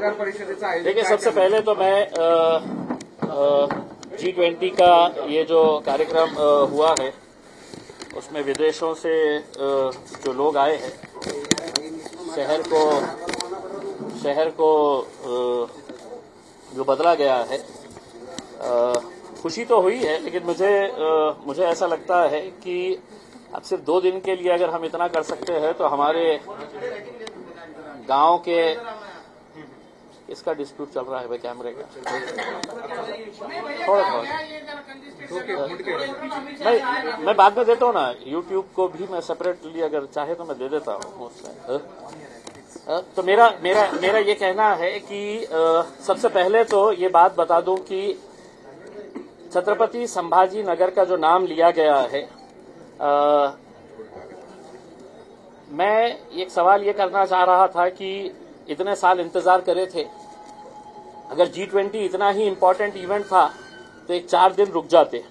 पत्रकार परिषदेचं आयोजन? देखिए, सबसे पहले तो मैं G20 का ये जो कार्यक्रम हुआ है उसमें विदेशों से जो लोग आए हैं, शहर को जो बदला गया है, खुशी तो हुई है, लेकिन मुझे ऐसा लगता है कि अब सिर्फ 2 दिन के लिए अगर हम इतना कर सकते हैं तो हमारे गांव के इसका डिस्प्यूट चल रहा है भाई, कैमरे का थोड़ा मैं बाद में देता हूँ ना, यूट्यूब को भी मैं सेपरेटली अगर चाहे तो मैं दे देता हूँ उसमें। तो मेरा ये कहना है कि सबसे पहले तो ये बात बता दूं कि छत्रपति संभाजी नगर का जो नाम लिया गया है, मैं एक सवाल ये करना चाह रहा था कि इतने साल इंतजार करे थे, अगर G20 इतना ही इम्पोर्टेंट इवेंट था तो एक 4 दिन रुक जाते।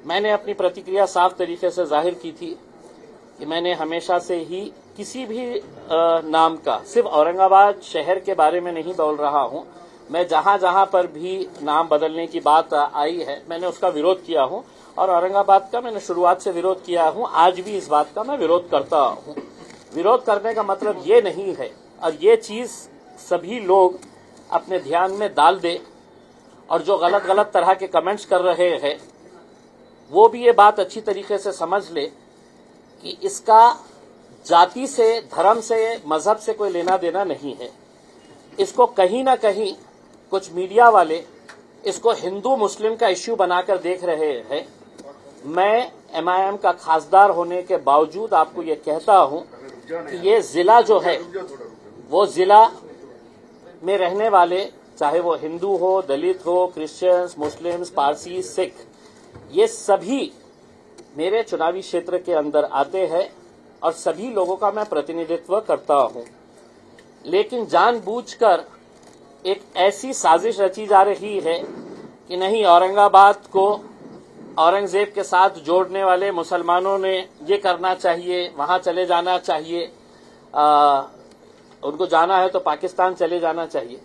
मैंने अपनी प्रतिक्रिया साफ तरीके से जाहिर की थी कि मैंने हमेशा से ही किसी भी नाम का, सिर्फ औरंगाबाद शहर के बारे में नहीं बोल रहा हूं, मैं जहां जहां पर भी नाम बदलने की बात आई है मैंने उसका विरोध किया हूं, और औरंगाबाद का मैंने शुरुआत से विरोध किया हूं, आज भी इस बात का मैं विरोध करता हूं। विरोध करने का मतलब ये नहीं है, और ये चीज सभी लोग अपने ध्यान में डाल दे, और जो गलत तरह के कमेंट्स कर रहे हैं वो भी ये बात अच्छी तरीके से समझ ले कि इसका जाति से, धर्म से, मजहब से कोई लेना देना नहीं है। इसको कहीं ना कहीं कुछ मीडिया वाले इसको हिंदू मुस्लिम का इश्यू बनाकर देख रहे हैं। मैं MIM का खासदार होने के बावजूद आपको ये कहता हूं कि ये जिला जो है, वो जिला में रहने वाले, चाहे वो हिंदू हो, दलित हो, क्रिश्चियंस, मुस्लिम्स, पारसी, सिख, ये सभी मेरे चुनावी क्षेत्र के अंदर आते हैं और सभी लोगों का मैं प्रतिनिधित्व करता हूं। लेकिन जानबूझकर एक ऐसी साजिश रची जा रही है कि नहीं, औरंगाबाद को औरंगजेब के साथ जोड़ने वाले मुसलमानों ने ये करना चाहिए, वहां चले जाना चाहिए, उनको जाना है तो पाकिस्तान चले जाना चाहिए।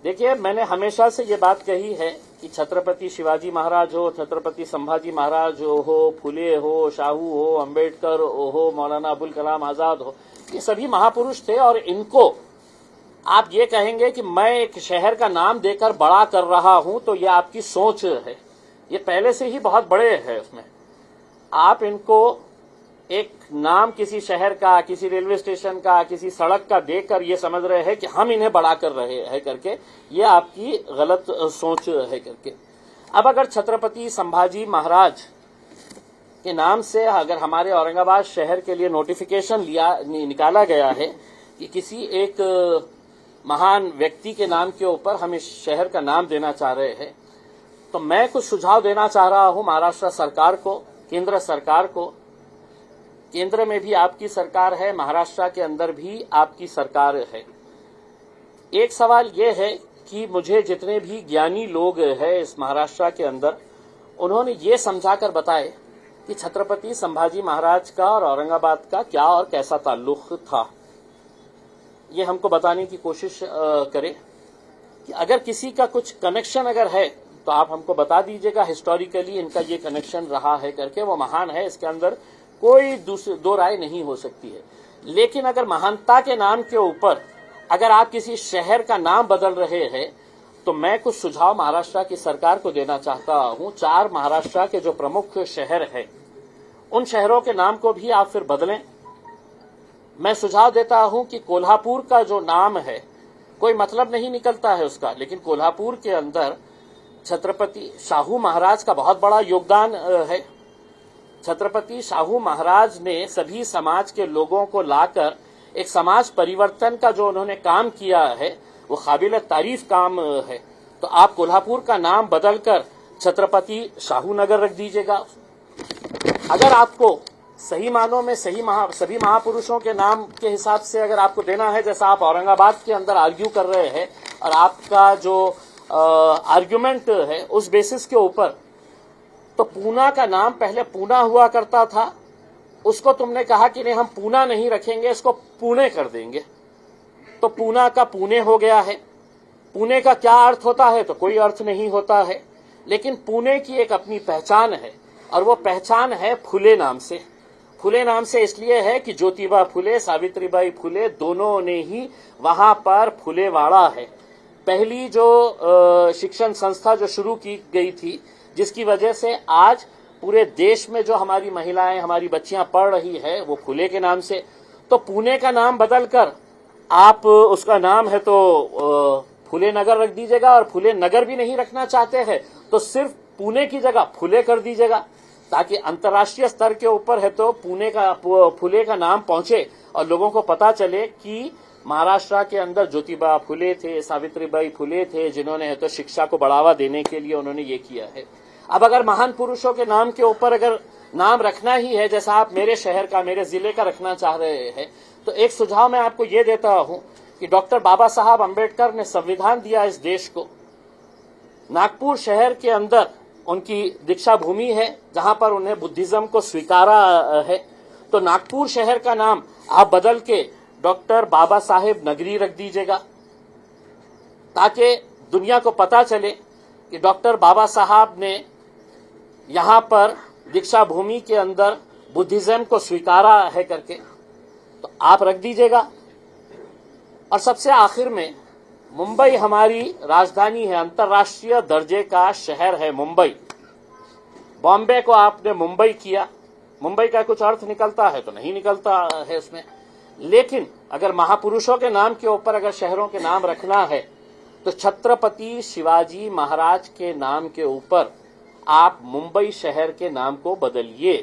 देखिए, मैंने हमेशा से ये बात कही है कि छत्रपति शिवाजी महाराज हो, छत्रपति संभाजी महाराज हो, फुले हो, शाहू हो, अंबेडकर हो, मौलाना अबुल कलाम आजाद हो, ये सभी महापुरुष थे, और इनको आप ये कहेंगे कि मैं एक शहर का नाम देकर बड़ा कर रहा हूं तो ये आपकी सोच है। ये पहले से ही बहुत बड़े हैं उसमें। आप इनको एक नाम किसी शहर का, किसी रेलवे स्टेशन का, किसी सड़क का देकर ये समझ रहे हैं कि हम इन्हें बड़ा कर रहे हैं करके, ये आपकी गलत सोच है करके। अब अगर छत्रपति संभाजी महाराज के नाम से अगर हमारे औरंगाबाद शहर के लिए नोटिफिकेशन निकाला गया है कि किसी एक महान व्यक्ति के नाम के ऊपर हम इस शहर का नाम देना चाह रहे हैं, तो मैं कुछ सुझाव देना चाह रहा हूं महाराष्ट्र सरकार को, केंद्र सरकार को। केंद्र में भी आपकी सरकार है, महाराष्ट्र के अंदर भी आपकी सरकार है। एक सवाल यह है कि मुझे जितने भी ज्ञानी लोग हैं इस महाराष्ट्र के अंदर, उन्होंने ये समझाकर बताए कि छत्रपति संभाजी महाराज का और औरंगाबाद का क्या और कैसा ताल्लुक था। ये हमको बताने की कोशिश करें कि अगर किसी का कुछ कनेक्शन अगर है तो आप हमको बता दीजिएगा, हिस्टोरिकली इनका ये कनेक्शन रहा है करके। वो महान है, इसके अंदर कोई दो राय नहीं हो सकती है। लेकिन अगर महानता के नाम के ऊपर अगर आप किसी शहर का नाम बदल रहे हैं तो मैं कुछ सुझाव महाराष्ट्र की सरकार को देना चाहता हूं। 4 महाराष्ट्र के जो प्रमुख शहर है उन शहरों के नाम को भी आप फिर बदलें। मैं सुझाव देता हूं कि कोल्हापुर का जो नाम है, कोई मतलब नहीं निकलता है उसका, लेकिन कोल्हापुर के अंदर छत्रपति शाहू महाराज का बहुत बड़ा योगदान है। छत्रपति शाहू महाराज ने सभी समाज के लोगों को लाकर एक समाज परिवर्तन का जो उन्होंने काम किया है वो काबिल तारीफ काम है। तो आप कोल्हापुर का नाम बदलकर छत्रपति शाहू नगर रख दीजिएगा। अगर आपको सही मानों में सभी महापुरुषों के नाम के हिसाब से अगर आपको देना है, जैसा आप औरंगाबाद के अंदर आर्ग्यू कर रहे हैं, और आपका जो आर्ग्यूमेंट है उस बेसिस के ऊपर, तो पूना का नाम पहले पूना हुआ करता था, उसको तुमने कहा कि नहीं हम पूना नहीं रखेंगे, इसको पुणे कर देंगे। तो पूना का पुणे हो गया है। पुणे का क्या अर्थ होता है? तो कोई अर्थ नहीं होता है, लेकिन पुणे की एक अपनी पहचान है, और वो पहचान है फुले नाम से। फुले नाम से इसलिए है कि ज्योतिबा फुले, सावित्रीबाई फुले दोनों ने ही वहां पर फुलेवाड़ा है, पहली जो शिक्षण संस्था जो शुरू की गई थी, जिसकी वजह से आज पूरे देश में जो हमारी महिलाएं, हमारी बच्चियां पढ़ रही है, वो फुले के नाम से। तो पुणे का नाम बदलकर आप उसका नाम है तो फुले नगर रख दीजिएगा, और फुले नगर भी नहीं रखना चाहते हैं तो सिर्फ पुणे की जगह फुले कर दीजिएगा, ताकि अंतर्राष्ट्रीय स्तर के ऊपर है तो फुले का नाम पहुंचे और लोगों को पता चले कि महाराष्ट्र के अंदर ज्योतिबा फुले थे, सावित्रीबाई फुले थे, जिन्होंने है तो शिक्षा को बढ़ावा देने के लिए उन्होंने ये किया है। अब अगर महान पुरुषों के नाम के ऊपर अगर नाम रखना ही है, जैसा आप मेरे शहर का, मेरे जिले का रखना चाह रहे हैं, तो एक सुझाव मैं आपको ये देता हूं कि डॉक्टर बाबा साहब अम्बेडकर ने संविधान दिया इस देश को। नागपुर शहर के अंदर उनकी दीक्षा भूमि है, जहां पर उन्हें बुद्धिज्म को स्वीकारा है। तो नागपुर शहर का नाम आप बदल के डॉक्टर बाबा साहेब नगरी रख दीजिएगा, ताकि दुनिया को पता चले कि डॉक्टर बाबा साहब ने यहां पर दीक्षा भूमि के अंदर बुद्धिज्म को स्वीकारा है करके। तो आप रख दीजिएगा। और सबसे आखिर में, मुंबई हमारी राजधानी है, अंतर्राष्ट्रीय दर्जे का शहर है मुंबई। बॉम्बे को आपने मुंबई किया, मुंबई का कुछ अर्थ निकलता है? तो नहीं निकलता है उसमें। लेकिन अगर महापुरुषों के नाम के ऊपर अगर शहरों के नाम रखना है, तो छत्रपति शिवाजी महाराज के नाम के ऊपर आप मुंबई शहर के नाम को बदलिए,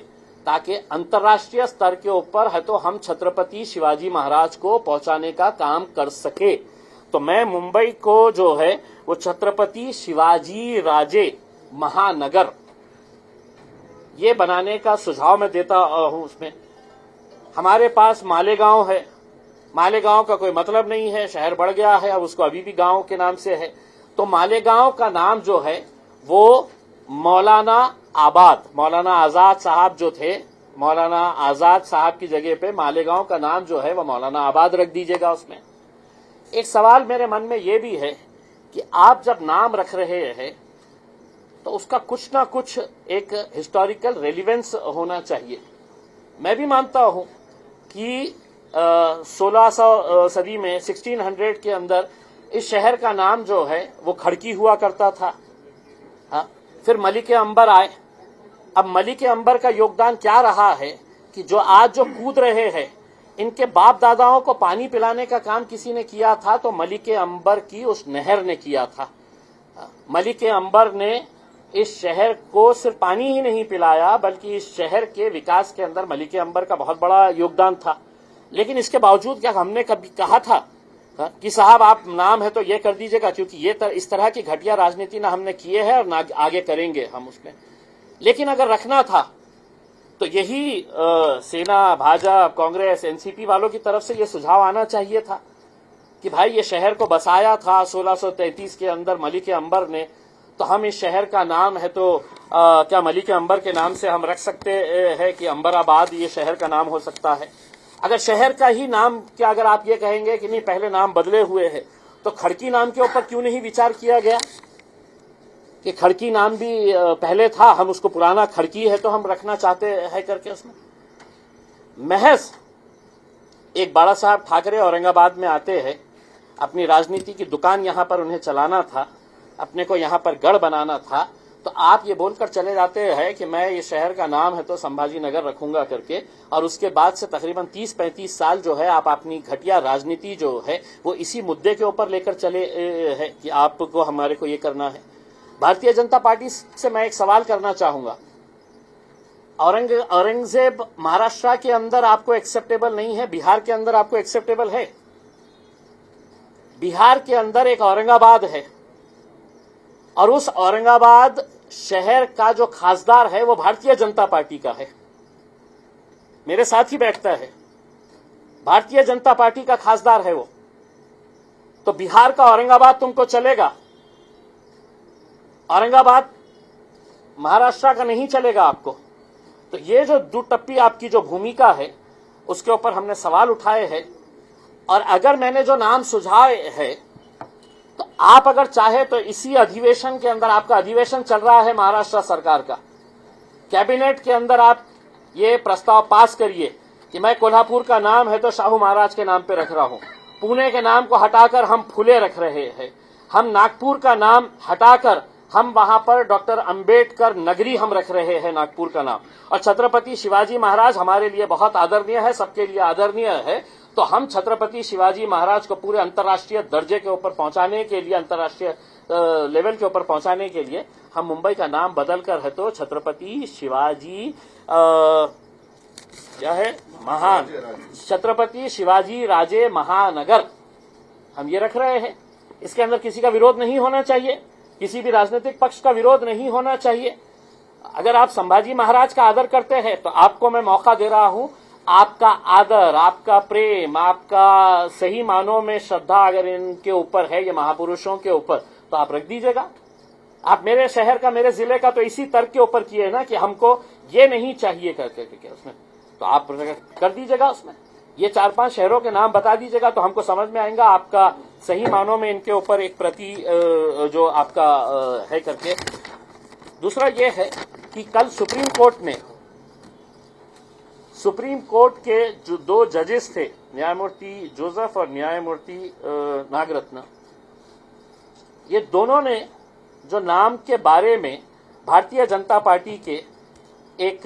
ताकि अंतर्राष्ट्रीय स्तर के ऊपर है तो हम छत्रपति शिवाजी महाराज को पहुंचाने का काम कर सके। तो मैं मुंबई को जो है वो छत्रपति शिवाजी राजे महानगर ये बनाने का सुझाव मैं देता हूं। उसमें हमारे पास मालेगांव है, मालेगांव का कोई मतलब नहीं है, शहर बढ़ गया है, अब उसको अभी भी गांव के नाम से है। तो मालेगांव का नाम जो है वो मौलाना आबाद, मौलाना आजाद साहब जो थे, मौलाना आजाद साहब की जगह पे मालेगांव का नाम जो है वो मौलाना आबाद रख दीजिएगा। उसमें एक सवाल मेरे मन में ये भी है कि आप जब नाम रख रहे हैं तो उसका कुछ ना कुछ एक हिस्टोरिकल रेलिवेंस होना चाहिए। मैं भी मानता हूं कि 1600 सदी में 1600 के अंदर इस शहर का नाम जो है वो खड़की हुआ करता था। हाँ, फिर मलिक अंबर आए। अब मलिक अंबर का योगदान क्या रहा है कि जो आज जो कूद रहे हैं, इनके बाप दादाओं को पानी पिलाने का काम किसी ने किया था तो मलिक अंबर की उस नहर ने किया था। मलिक अंबर ने इस शहर को सिर्फ पानी ही नहीं पिलाया, बल्कि इस शहर के विकास के अंदर मलिक अंबर का बहुत बड़ा योगदान था। लेकिन इसके बावजूद क्या हमने कभी कहा था कि साहब आप नाम है तो ये कर दीजिएगा, क्योंकि ये इस तरह की घटिया राजनीति ना हमने किए है और ना आगे करेंगे हम उसमें। लेकिन अगर रखना था तो यही सेना, भाजपा, कांग्रेस, एनसीपी वालों की तरफ से ये सुझाव आना चाहिए था कि भाई ये शहर को बसाया था 1633 के अंदर मलिक अंबर ने, तो हम इस शहर का नाम है तो क्या मलिक अंबर के नाम से हम रख सकते हैं कि अंबराबाद ये शहर का नाम हो सकता है। अगर शहर का ही नाम क्या अगर आप ये कहेंगे कि नहीं पहले नाम बदले हुए हैं, तो खड़की नाम के ऊपर क्यों नहीं विचार किया गया कि खड़की नाम भी पहले था, हम उसको पुराना खड़की है तो हम रखना चाहते हैं करके। उसमें महज एक बाला साहब ठाकरे औरंगाबाद में आते हैं, अपनी राजनीति की दुकान यहां पर उन्हें चलाना था, अपने को यहां पर गढ़ बनाना था, तो आप ये बोलकर चले जाते हैं कि मैं ये शहर का नाम है तो संभाजी नगर रखूंगा करके, और उसके बाद से तकरीबन 30-35 साल जो है आप अपनी घटिया राजनीति जो है वो इसी मुद्दे के ऊपर लेकर चले हैं कि आपको हमारे को ये करना है। भारतीय जनता पार्टी से मैं एक सवाल करना चाहूंगा, औरंगजेब महाराष्ट्र के अंदर आपको एक्सेप्टेबल नहीं है, बिहार के अंदर आपको एक्सेप्टेबल है? बिहार के अंदर एक औरंगाबाद है और उस औरंगाबाद शहर का जो खासदार है वो भारतीय जनता पार्टी का है, मेरे साथ ही बैठता है, भारतीय जनता पार्टी का खासदार है वो। तो बिहार का औरंगाबाद तुमको चलेगा, औरंगाबाद महाराष्ट्र का नहीं चलेगा आपको। तो ये जो दो टप्पी आपकी जो भूमिका है उसके ऊपर हमने सवाल उठाए हैं। और अगर मैंने जो नाम सुझाए है, तो आप अगर चाहे तो इसी अधिवेशन के अंदर, आपका अधिवेशन चल रहा है महाराष्ट्र सरकार का, कैबिनेट के अंदर आप ये प्रस्ताव पास करिए कि मैं कोल्हापुर का नाम है तो शाहू महाराज के नाम पे रख रहा हूं, पुणे के नाम को हटाकर हम फुले रख रहे हैं, हम नागपुर का नाम हटाकर हम वहां पर डॉक्टर अंबेडकर नगरी हम रख रहे हैं नागपुर का नाम, और छत्रपति शिवाजी महाराज हमारे लिए बहुत आदरणीय है, सबके लिए आदरणीय है, तो हम छत्रपति शिवाजी महाराज को पूरे अंतर्राष्ट्रीय दर्जे के ऊपर पहुंचाने के लिए, अंतर्राष्ट्रीय लेवल के ऊपर पहुंचाने के लिए हम मुंबई का नाम बदलकर है तो छत्रपति शिवाजी क्या है महान, छत्रपति शिवाजी राजे महानगर हम ये रख रहे हैं। इसके अंदर किसी का विरोध नहीं होना चाहिए, किसी भी राजनीतिक पक्ष का विरोध नहीं होना चाहिए। अगर आप संभाजी महाराज का आदर करते हैं तो आपको मैं मौका दे रहा हूं, आपका आदर, आपका प्रेम, आपका सही मानों में श्रद्धा अगर इनके ऊपर है, ये महापुरुषों के ऊपर, तो आप रख दीजिएगा। आप मेरे शहर का, मेरे जिले का तो इसी तर्क के ऊपर किए ना कि हमको ये नहीं चाहिए करके उसमें, तो आप कर दीजिएगा उसमें। ये 4-5 शहरों के नाम बता दीजिएगा तो हमको समझ में आएगा आपका सही मानों में इनके ऊपर एक प्रति जो आपका है करके। दूसरा ये है कि कल सुप्रीम कोर्ट के जो 2 जजेस थे, न्यायमूर्ति जोसेफ और न्यायमूर्ति नागरत्न, ये दोनों ने जो नाम के बारे में भारतीय जनता पार्टी के एक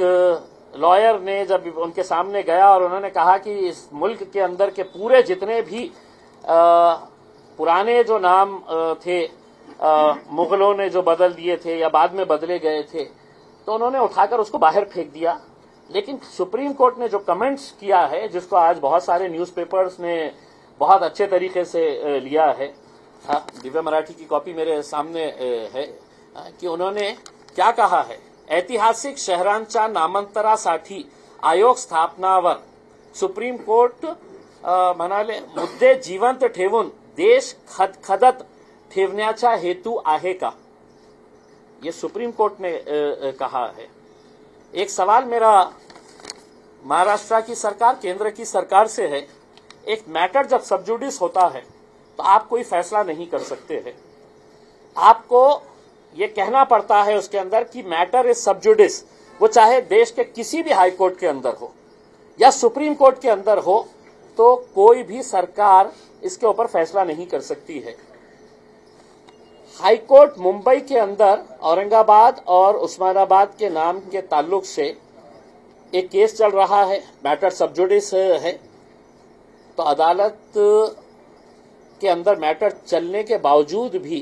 लॉयर ने जब उनके सामने गया और उन्होंने कहा कि इस मुल्क के अंदर के पूरे जितने भी पुराने जो नाम थे, मुगलों ने जो बदल दिए थे या बाद में बदले गए थे, तो उन्होंने उठाकर उसको बाहर फेंक दिया। लेकिन सुप्रीम कोर्ट ने जो कमेंट्स किया है, जिसको आज बहुत सारे न्यूज़पेपर्स ने बहुत अच्छे तरीके से लिया है, दिव्य मराठी की कॉपी मेरे सामने है, कि उन्होंने क्या कहा है, ऐतिहासिक शहरांच्या नामांतरासाठी आयोग स्थापनावर सुप्रीम कोर्ट म्हणाले मुद्दे जिवंत ठेवून देश खदखदत ठेवण्याचा हेतू आहे का, ये सुप्रीम कोर्ट ने कहा है। एक सवाल मेरा महाराष्ट्र की सरकार, केंद्र की सरकार से है, एक मैटर जब सब जुडिस होता है तो आप कोई फैसला नहीं कर सकते हैं, आपको ये कहना पड़ता है उसके अंदर कि मैटर इज सब जुडिस, वो चाहे देश के किसी भी हाई कोर्ट के अंदर हो या सुप्रीम कोर्ट के अंदर हो, तो कोई भी सरकार इसके ऊपर फैसला नहीं कर सकती है। हाई कोर्ट मुंबई के अंदर औरंगाबाद और उस्मानाबाद के नाम के ताल्लुक से एक केस चल रहा है, मैटर सब जुडिस है, तो अदालत के अंदर मैटर चलने के बावजूद भी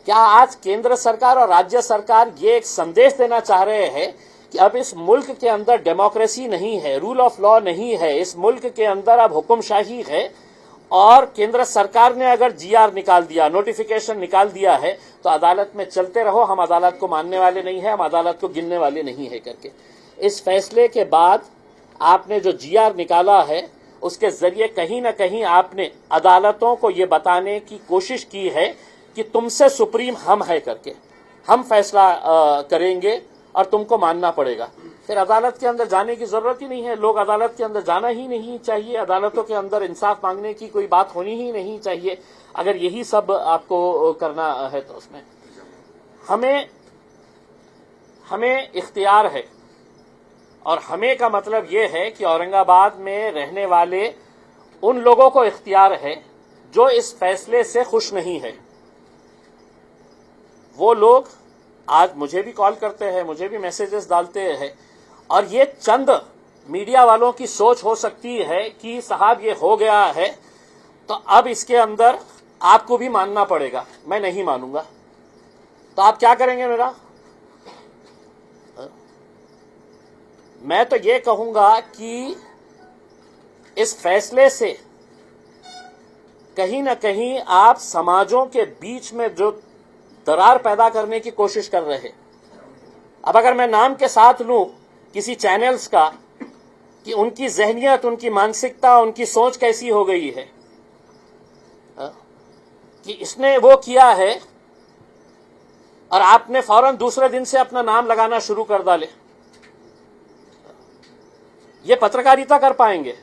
क्या आज केंद्र सरकार और राज्य सरकार ये एक संदेश देना चाह रहे हैं कि अब इस मुल्क के अंदर डेमोक्रेसी नहीं है, रूल ऑफ लॉ नहीं है, इस मुल्क के अंदर अब हुक्मशाही है, और केंद्र सरकार ने अगर जीआर निकाल दिया, नोटिफिकेशन निकाल दिया है, तो अदालत में चलते रहो, हम अदालत को मानने वाले नहीं है, हम अदालत को गिनने वाले नहीं है करके। इस फैसले के बाद आपने जो जीआर निकाला है, उसके जरिए कहीं ना कहीं आपने अदालतों को ये बताने की कोशिश की है कि तुमसे सुप्रीम हम है करके, हम फैसला करेंगे और तुमको मानना पड़ेगा। फिर अदालत के अंदर जाने की जरूरत ही नहीं है, लोग अदालत के अंदर जाना ही नहीं चाहिए, अदालतों के अंदर इंसाफ मांगने की कोई बात होनी ही नहीं चाहिए। अगर यही सब आपको करना है तो उसमें हमें इख्तियार है, और हमें का मतलब ये है कि औरंगाबाद में रहने वाले उन लोगों को इख्तियार है जो इस फैसले से खुश नहीं है। वो लोग आज मुझे भी कॉल करते हैं, मुझे भी मैसेजेस डालते हैं, और ये चंद मीडिया वालों की सोच हो सकती है कि साहब ये हो गया है तो अब इसके अंदर आपको भी मानना पड़ेगा। मैं नहीं मानूंगा, तो आप क्या करेंगे मेरा? मैं तो ये कहूंगा कि इस फैसले से कहीं ना कहीं आप समाजों के बीच में जो दरार पैदा करने की कोशिश कर रहे हैं। अब अगर मैं नाम के साथ लूं किसी चैनल्स का कि उनकी जहनियत, उनकी मानसिकता, उनकी सोच कैसी हो गई है कि इसने वो किया है, और आपने फौरन दूसरे दिन से अपना नाम लगाना शुरू कर डाले, ये पत्रकारिता कर पाएंगे?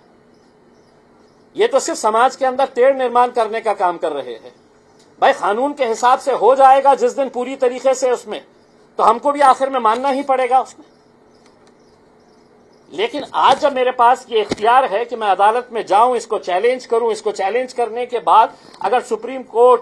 ये तो सिर्फ समाज के अंदर तेढ़ निर्माण करने का काम कर रहे हैं। भाई कानून के हिसाब से हो जाएगा जिस दिन पूरी तरीके से उसमें, तो हमको भी आखिर में मानना ही पड़ेगा उसमें। लेकिन आज जब मेरे पास ये इख्तियार है कि मैं अदालत में जाऊं, इसको चैलेंज करूं, इसको चैलेंज करने के बाद अगर सुप्रीम कोर्ट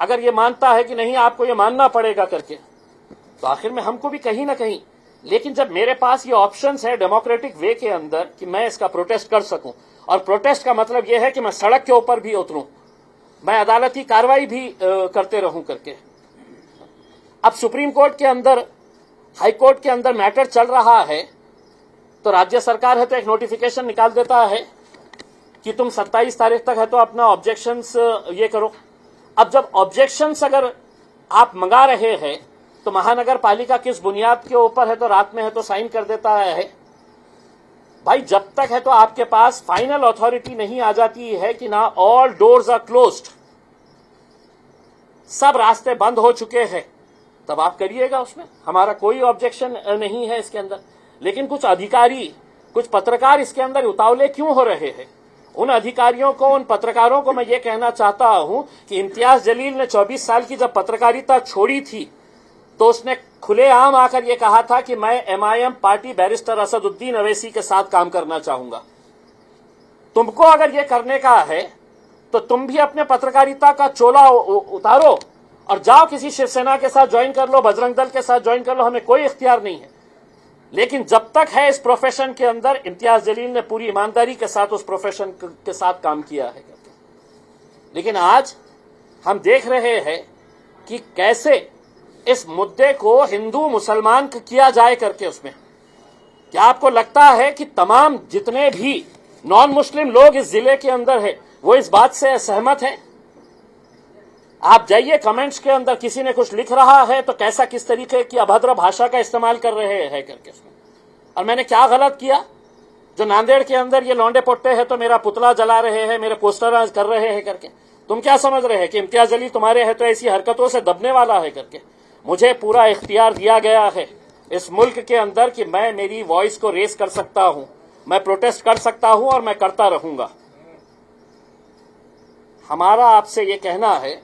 अगर ये मानता है कि नहीं आपको ये मानना पड़ेगा करके, तो आखिर में हमको भी कहीं ना कहीं, लेकिन जब मेरे पास ये ऑप्शंस है डेमोक्रेटिक वे के अंदर कि मैं इसका प्रोटेस्ट कर सकूं, और प्रोटेस्ट का मतलब यह है कि मैं सड़क के ऊपर भी उतरूं, मैं अदालती कार्रवाई भी करते रहूं करके। अब सुप्रीम कोर्ट के अंदर, हाई कोर्ट के अंदर मैटर चल रहा है, तो राज्य सरकार है तो एक नोटिफिकेशन निकाल देता है कि तुम 27 तारीख तक है तो अपना ऑब्जेक्शंस ये करो। अब जब ऑब्जेक्शंस अगर आप मंगा रहे हैं तो महानगर पालिका किस बुनियाद के ऊपर है तो रात में है तो साइन कर देता है। भाई जब तक है तो आपके पास फाइनल अथॉरिटी नहीं आ जाती है कि ना ऑल डोर्स आर क्लोज्ड, सब रास्ते बंद हो चुके हैं, तब आप करिएगा, उसमें हमारा कोई ऑब्जेक्शन नहीं है इसके अंदर। लेकिन कुछ अधिकारी, कुछ पत्रकार इसके अंदर उतावले क्यों हो रहे हैं? उन अधिकारियों को, उन पत्रकारों को मैं ये कहना चाहता हूं कि इम्तियाज जलील ने 24 साल की जब पत्रकारिता छोड़ी थी तो उसने खुलेआम आकर ये कहा था कि मैं MIM party barrister Asaduddin Owaisi के साथ काम करना चाहूंगा। तुमको अगर ये करने का है तो तुम भी अपने पत्रकारिता का चोला उतारो और जाओ किसी शिवसेना के साथ ज्वाइन कर लो, बजरंग दल के साथ ज्वाइन कर लो, हमें कोई इख्तियार नहीं है। लेकिन जब तक है इस प्रोफेशन के अंदर, इम्तियाज जलील ने पूरी ईमानदारी के साथ उस प्रोफेशन के साथ काम किया है। लेकिन आज हम देख रहे हैं कि कैसे इस मुद्दे को हिंदू मुसलमान किया जाए करके उसमें। क्या आपको लगता है कि तमाम जितने भी नॉन मुस्लिम लोग इस जिले के अंदर है वो इस बात से सहमत हैं? आप जाइए कमेंट्स के अंदर, किसी ने कुछ लिख रहा है तो कैसा किस तरीके की अभद्र भाषा का इस्तेमाल कर रहे हैं करके उसमें। और मैंने क्या गलत किया जो नांदेड़ के अंदर ये लौंडे पोट्टे हैं तो मेरा पुतला जला रहे हैं, मेरे पोस्टर कर रहे हैं करके? तुम क्या समझ रहे हैं कि इम्तियाज जलील तुम्हारे है तो ऐसी हरकतों से दबने वाला है करके? मुझे पूरा इख्तियार दिया गया है इस मुल्क के अंदर कि मैं मेरी वॉइस को रेस कर सकता हूं, मैं प्रोटेस्ट कर सकता हूं और मैं करता रहूंगा। हमारा आपसे ये कहना है,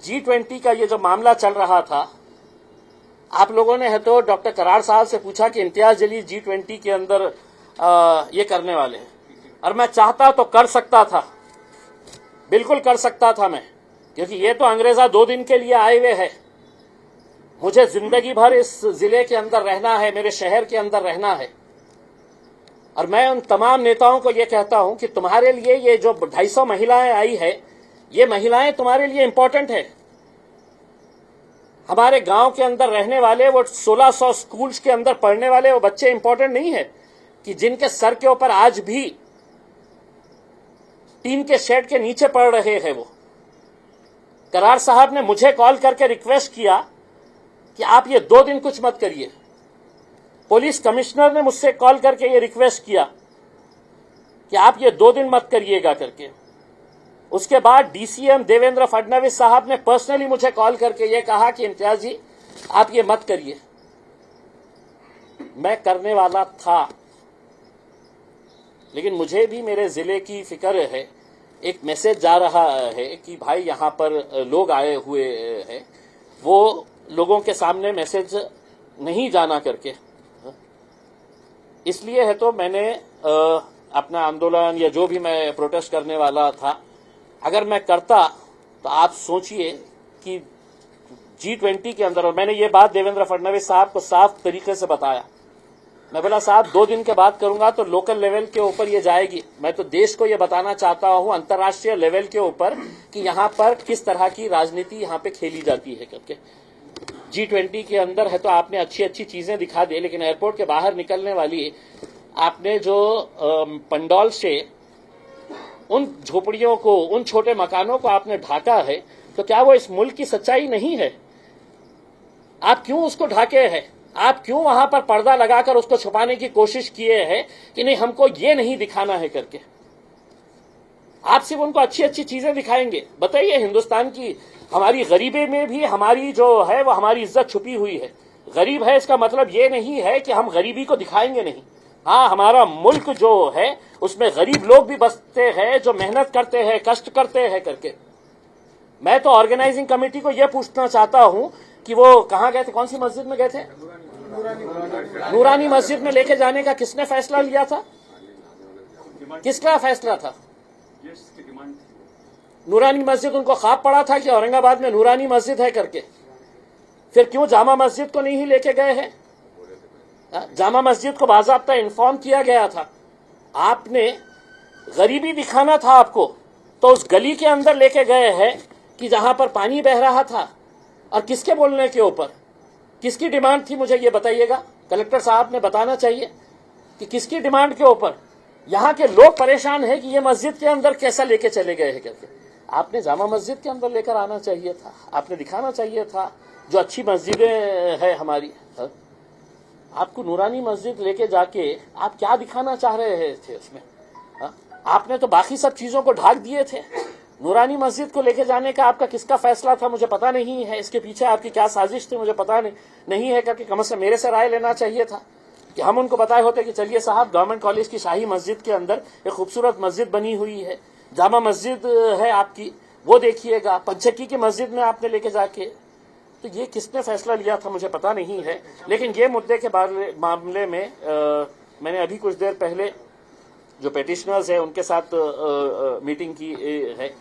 G20 का ये जो मामला चल रहा था, आप लोगों ने है तो डॉक्टर करार साहब से पूछा कि इम्तियाज जलील G20 के अंदर ये करने वाले हैं, और मैं चाहता तो कर सकता था, बिल्कुल कर सकता था मैं, क्योंकि ये तो अंग्रेजा 2 दिन के लिए आए हुए हैं। मुझे जिंदगी भर इस जिले के अंदर रहना है, मेरे शहर के अंदर रहना है। और मैं उन तमाम नेताओं को ये कहता हूं कि तुम्हारे लिए ये जो 250 महिलाएं आई है, ये महिलाएं तुम्हारे लिए इंपॉर्टेंट है। हमारे गांव के अंदर रहने वाले वो 1600 स्कूल्स के अंदर पढ़ने वाले वो बच्चे इंपॉर्टेंट नहीं है कि जिनके सर के ऊपर आज भी टीन के शेड के नीचे पड़ रहे हैं। वो करार साहब ने मुझे कॉल करके रिक्वेस्ट किया कि आप ये 2 दिन कुछ मत करिए। पुलिस कमिश्नर ने मुझसे कॉल करके ये रिक्वेस्ट किया कि आप ये 2 दिन मत करिएगा करके। उसके बाद डीसीएम देवेंद्र फडणवीस साहब ने पर्सनली मुझे कॉल करके ये कहा कि इम्तियाज जी आप ये मत करिए। मैं करने वाला था, लेकिन मुझे भी मेरे जिले की फिक्र है। एक मैसेज जा रहा है कि भाई यहाँ पर लोग आए हुए हैं, वो लोगों के सामने मैसेज नहीं जाना करके, इसलिए है तो मैंने अपना आंदोलन या जो भी मैं प्रोटेस्ट करने वाला था, अगर मैं करता तो आप सोचिए कि G20 के अंदर, और मैंने ये बात देवेंद्र फडणवीस साहब को साफ तरीके से बताया। मैं बोला साहब 2 दिन के बाद करूंगा तो लोकल लेवल के ऊपर ये जाएगी। मैं तो देश को ये बताना चाहता हूं अंतर्राष्ट्रीय लेवल के ऊपर कि यहाँ पर किस तरह की राजनीति यहाँ पे खेली जाती है करके। G20 के अंदर है तो आपने अच्छी अच्छी चीजें दिखा दी, लेकिन एयरपोर्ट के बाहर निकलने वाली आपने जो पंडौल से उन झोपड़ियों को, उन छोटे मकानों को आपने ढाका है, तो क्या वो इस मुल्क की सच्चाई नहीं है? आप क्यों उसको ढाके हैं? आप क्यों वहां पर पर्दा लगाकर उसको छुपाने की कोशिश किए हैं कि नहीं हमको ये नहीं दिखाना है करके? आप सिर्फ उनको अच्छी अच्छी चीजें दिखाएंगे। बताइए, हिंदुस्तान की हमारी गरीबी में भी हमारी जो है वो हमारी इज्जत छुपी हुई है। गरीब है इसका मतलब ये नहीं है कि हम गरीबी को दिखाएंगे नहीं। हाँ, हमारा मुल्क जो है उसमें गरीब लोग भी बसते हैं, जो मेहनत करते हैं, कष्ट करते हैं करके। मैं तो ऑर्गेनाइजिंग कमेटी को यह पूछना चाहता हूं कि वो कहां गए थे, कौन सी मस्जिद में गए थे? नूरानी मस्जिद में लेके जाने का किसने फैसला लिया था? किसका फैसला था? नूरानी मस्जिद उनको ख्वाब पड़ा था कि औरंगाबाद में नूरानी मस्जिद है करके? फिर क्यों जामा मस्जिद को नहीं लेके गए हैं? जामा मस्जिद को बाज़ाब्ता इन्फॉर्म किया गया था। आपने गरीबी दिखाना था आपको, तो उस गली के अंदर लेके गए हैं कि जहां पर पानी बह रहा था। और किसके बोलने के ऊपर, किसकी डिमांड थी, मुझे ये बताइएगा। कलेक्टर साहब ने बताना चाहिए कि किसकी डिमांड के ऊपर यहां के लोग परेशान हैं कि ये मस्जिद के अंदर कैसा लेके चले गए हैं करके। आपने जामा मस्जिद के अंदर लेकर आना चाहिए था, आपने दिखाना चाहिए था जो अच्छी मस्जिदें हैं हमारी। आपको नूरानी मस्जिद लेके जाके आप क्या दिखाना चाह रहे थे उसमें? आपने तो बाकी सब चीजों को ढाक दिए थे। नूरानी मस्जिद को लेके जाने का आपका किसका फैसला था मुझे पता नहीं है। इसके पीछे आपकी क्या साजिश थी मुझे पता नहीं है करके कम से कम मेरे से राय लेना चाहिए था कि हम उनको बताए होते कि चलिए साहब, गवर्नमेंट कॉलेज की शाही मस्जिद के अंदर एक खूबसूरत मस्जिद बनी हुई है, जामा मस्जिद है आपकी, वो देखिएगा। पंचक्की की मस्जिद में आपने लेके जाके, तो ये किसने फैसला लिया था मुझे पता नहीं है। लेकिन ये मुद्दे के मामले में मैंने अभी कुछ देर पहले जो पेटिशनर्स है उनके साथ मीटिंग की है।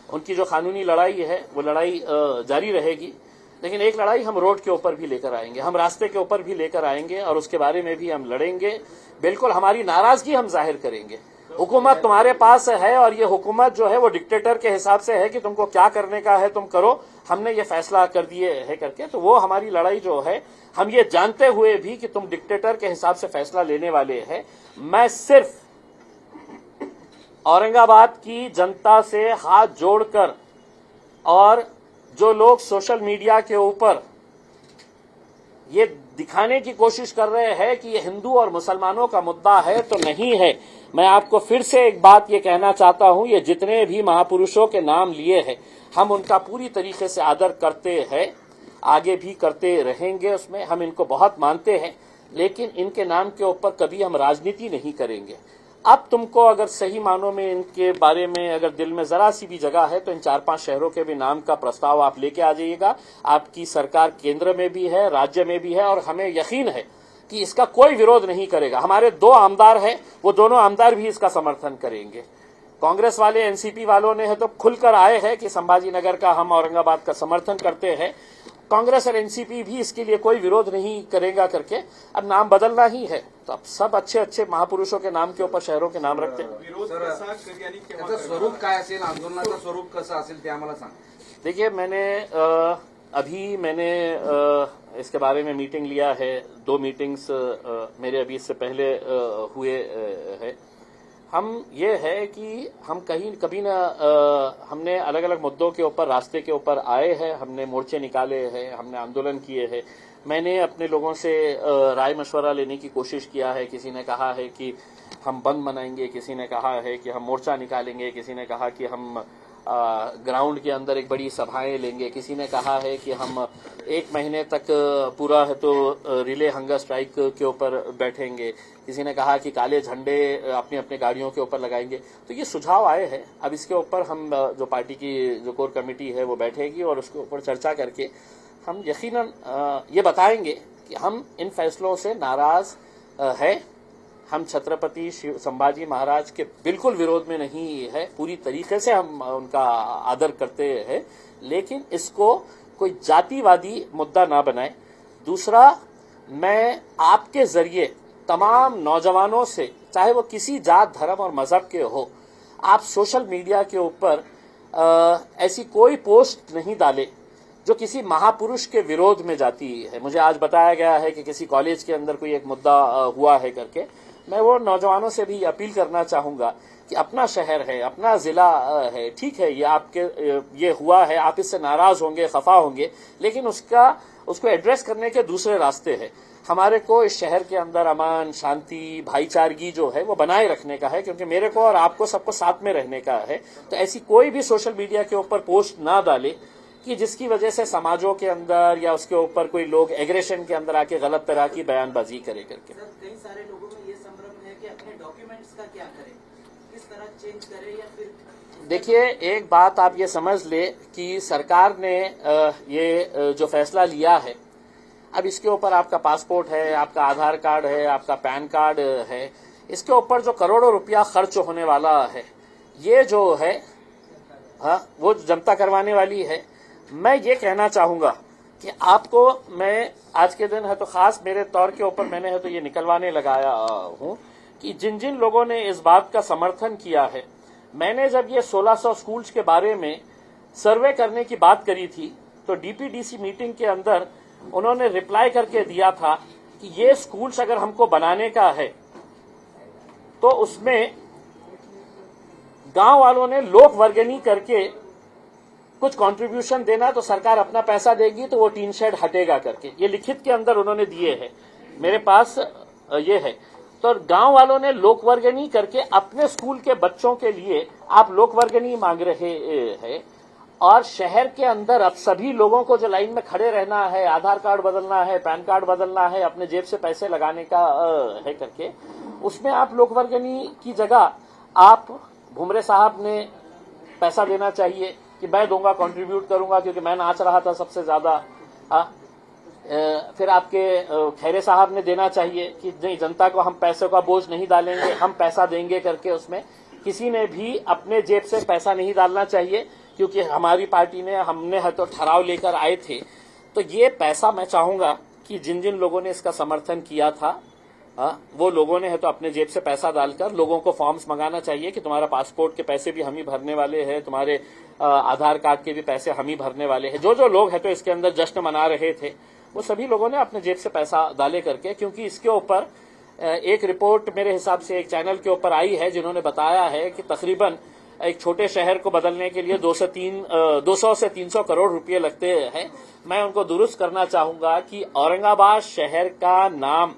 उनकी जो कानूनी लड़ाई है वो लड़ाई जारी रहेगी, लेकिन एक लड़ाई हम रोड के ऊपर भी लेकर आएंगे, हम रास्ते के ऊपर भी लेकर आएंगे और उसके बारे में भी हम लड़ेंगे। बिल्कुल हमारी नाराजगी हम जाहिर करेंगे। हुकूमत तुम्हारे पास है और ये हुकूमत जो है वो डिक्टेटर के हिसाब से है कि तुमको क्या करने का है तुम करो, हमने ये फैसला कर दिए है करके। तो वो हमारी लड़ाई जो है, हम ये जानते हुए भी कि तुम डिक्टेटर के हिसाब से फैसला लेने वाले हैं। मैं सिर्फ औरंगाबाद की जनता से हाथ जोड़कर, और जो लोग सोशल मीडिया के ऊपर ये दिखाने की कोशिश कर रहे हैं कि ये हिंदू और मुसलमानों का मुद्दा है, तो नहीं है। मैं आपको फिर से एक बात ये कहना चाहता हूं, ये जितने भी महापुरुषों के नाम लिए हैं हम उनका पूरी तरीके से आदर करते हैं, आगे भी करते रहेंगे। उसमें हम इनको बहुत मानते हैं, लेकिन इनके नाम के ऊपर कभी हम राजनीति नहीं करेंगे। अब तुमको अगर सही मानों में इनके बारे में अगर दिल में जरा सी भी जगह है तो इन 4-5 शहरों के भी नाम का प्रस्ताव आप लेके आ जाइएगा। आपकी सरकार केंद्र में भी है, राज्य में भी है, और हमें यकीन है कि इसका कोई विरोध नहीं करेगा। हमारे 2 आमदार हैं, वो दोनों आमदार भी इसका समर्थन करेंगे। कांग्रेस वाले, एनसीपी वालों ने है तो खुलकर आए हैं कि संभाजी नगर का हम औरंगाबाद का समर्थन करते हैं। कांग्रेस और एनसीपी भी इसके लिए कोई विरोध नहीं करेगा करके। अब नाम बदलना ही है तो अब सब अच्छे अच्छे महापुरुषों के नाम के ऊपर शहरों के नाम रखते हैं। स्वरूप काय असेल, आंदोलनाचं स्वरूप कसं असेल ते आम्हाला सांग। देखिए, मैंने इसके बारे में मीटिंग लिया है। 2 मीटिंग्स मेरे अभी इससे पहले हुए है। हम ये है कि हम कभी ना हमने अलग अलग मुद्दों के ऊपर रास्ते के ऊपर आए हैं, हमने मोर्चे निकाले हैं, हमने आंदोलन किए हैं। मैंने अपने लोगों से राय मशवरा लेने की कोशिश किया है। किसी ने कहा है कि हम बंद मनाएंगे, किसी ने कहा है कि हम मोर्चा निकालेंगे, किसी ने कहा कि हम ग्राउंड के अंदर एक बड़ी सभाएं लेंगे, किसी ने कहा है कि हम 1 महीने तक पूरा है तो रिले हंगर स्ट्राइक के ऊपर बैठेंगे, किसी ने कहा कि काले झंडे अपनी अपनी गाड़ियों के ऊपर लगाएंगे। तो ये सुझाव आए हैं। अब इसके ऊपर हम जो पार्टी की जो कोर कमेटी है वो बैठेगी और उसके ऊपर चर्चा करके हम यकीनन ये बताएंगे कि हम इन फैसलों से नाराज है। हम छत्रपति संभाजी महाराज के बिल्कुल विरोध में नहीं है, पूरी तरीके से हम उनका आदर करते हैं, लेकिन इसको कोई जातिवादी मुद्दा ना बनाए। दूसरा, मैं आपके जरिए तमाम नौजवानों से, चाहे वो किसी जात, धर्म और मजहब के हो, आप सोशल मीडिया के ऊपर ऐसी कोई पोस्ट नहीं डाले जो किसी महापुरुष के विरोध में जाती है। मुझे आज बताया गया है कि किसी कॉलेज के अंदर कोई एक मुद्दा हुआ है करके। मैं वो नौजवानों से भी अपील करना चाहूंगा कि अपना शहर है, अपना जिला है, ठीक है ये आपके ये हुआ है, आप इससे नाराज होंगे, खफा होंगे, लेकिन उसको एड्रेस करने के दूसरे रास्ते हैं। हमारे को इस शहर के अंदर अमान, शांति, भाईचारगी जो है वो बनाए रखने का है, क्योंकि मेरे को और आपको सबको साथ में रहने का है। तो ऐसी कोई भी सोशल मीडिया के ऊपर पोस्ट ना डाले कि जिसकी वजह से समाजों के अंदर या उसके ऊपर कोई लोग एग्रेशन के अंदर आके गलत तरह की बयानबाजी करे करके। कई सारे लोगों में ये संभ्रम कि अपने डॉक्यूमेंट्स का क्या करें, किस तरह चेंज करें या फिर? देखिए, एक बात आप ये समझ ले कि सरकार ने ये जो फैसला लिया है, अब इसके ऊपर आपका पासपोर्ट है, आपका आधार कार्ड है, आपका पैन कार्ड है, इसके ऊपर जो करोड़ों रुपया खर्च होने वाला है, ये जो है वो जनता करवाने वाली है। मैं ये कहना चाहूंगा कि आपको, मैं आज के दिन है तो खास मेरे तौर के ऊपर मैंने है तो ये निकलवाने लगाया हूं कि जिन जिन लोगों ने इस बात का समर्थन किया है, मैंने जब ये 1600 स्कूल्स के बारे में सर्वे करने की बात करी थी तो डीपीडीसी मीटिंग के अंदर उन्होंने रिप्लाई करके दिया था कि ये स्कूल्स अगर हमको बनाने का है तो उसमें गांव वालों ने लोक वर्गनी करके कुछ कंट्रीब्यूशन देना, तो सरकार अपना पैसा देगी तो वो टीन शेड हटेगा करके, ये लिखित के अंदर उन्होंने दिए हैं, मेरे पास ये है। तो गांव वालों ने लोक वर्गनी करके अपने स्कूल के बच्चों के लिए आप लोक वर्गनी मांग रहे हैं, और शहर के अंदर अब सभी लोगों को जो लाइन में खड़े रहना है, आधार कार्ड बदलना है, पैन कार्ड बदलना है, अपने जेब से पैसे लगाने का है करके, उसमें आप लोक वर्गनी की जगह आप भुमरे साहब ने पैसा देना चाहिए कि मैं दूंगा, कंट्रीब्यूट करूंगा क्योंकि मैं नाच रहा था सबसे ज्यादा। फिर आपके खैरे साहब ने देना चाहिए कि नहीं, जनता को हम पैसे का बोझ नहीं डालेंगे, हम पैसा देंगे करके। उसमें किसी ने भी अपने जेब से पैसा नहीं डालना चाहिए क्योंकि हमारी पार्टी ने, हमने है तो ठहराव लेकर आए थे। तो ये पैसा मैं चाहूंगा कि जिन जिन लोगों ने इसका समर्थन किया था वो लोगों ने है तो अपने जेब से पैसा डालकर लोगों को फॉर्म्स मंगाना चाहिए कि तुम्हारा पासपोर्ट के पैसे भी हम ही भरने वाले हैं, तुम्हारे आधार कार्ड के भी पैसे हम ही भरने वाले हैं। जो जो लोग है तो इसके अंदर जश्न मना रहे थे वो सभी लोगों ने अपने जेब से पैसा डाले करके, क्योंकि इसके ऊपर एक रिपोर्ट मेरे हिसाब से एक चैनल के ऊपर आई है जिन्होंने बताया है कि तकरीबन एक छोटे शहर को बदलने के लिए 200 से 300 करोड़ रुपए लगते हैं। मैं उनको दुरुस्त करना चाहूंगा कि औरंगाबाद शहर का नाम